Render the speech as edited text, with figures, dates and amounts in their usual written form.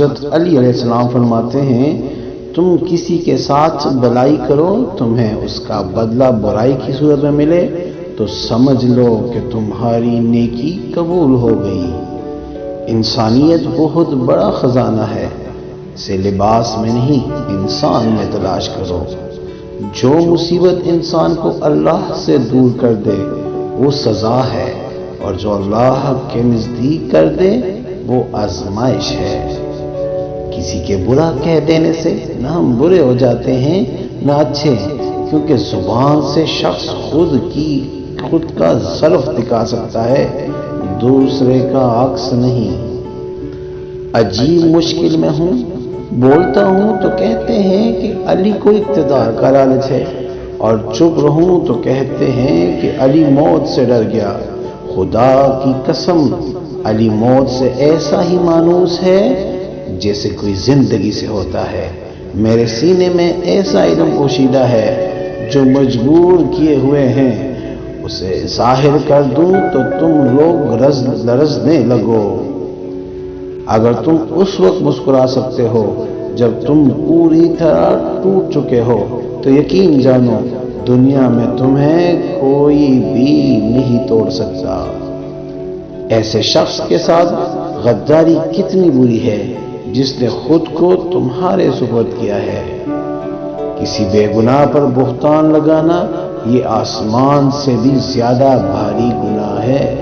حضرت علی علیہ السلام فرماتے ہیں تم کسی کے ساتھ بلائی کرو تمہیں اس کا بدلہ برائی کی صورت میں ملے تو سمجھ لو کہ تمہاری نیکی قبول ہو گئی۔ انسانیت بہت بڑا خزانہ ہے، اسے لباس میں نہیں انسان میں تلاش کرو۔ جو مصیبت انسان کو اللہ سے دور کر دے وہ سزا ہے، اور جو اللہ کے نزدیک کر دے وہ آزمائش ہے۔ کسی کے برا کہہ دینے سے نہ ہم برے ہو جاتے ہیں نہ اچھے، کیونکہ زبان سے شخص خود کا ظرف دکھا سکتا ہے، دوسرے کا عکس نہیں۔ عجیب مشکل میں ہوں، بولتا ہوں تو کہتے ہیں کہ علی کو اقتدار کا لالچ ہے، اور چپ رہوں تو کہتے ہیں کہ علی موت سے ڈر گیا۔ خدا کی قسم علی موت سے ایسا ہی مانوس ہے جیسے کوئی زندگی سے ہوتا ہے۔ میرے سینے میں ایسا علم پوشیدہ ہے جو مجبور کیے ہوئے ہیں، اسے ظاہر کر دوں تو تم لوگ لرزنے لگو۔ اگر تم اس وقت مسکرا سکتے ہو جب تم پوری طرح ٹوٹ چکے ہو تو یقین جانو دنیا میں تمہیں کوئی بھی نہیں توڑ سکتا۔ ایسے شخص کے ساتھ غداری کتنی بری ہے جس نے خود کو تمہارے سپرد کیا ہے۔ کسی بے گناہ پر بہتان لگانا یہ آسمان سے بھی زیادہ بھاری گناہ ہے۔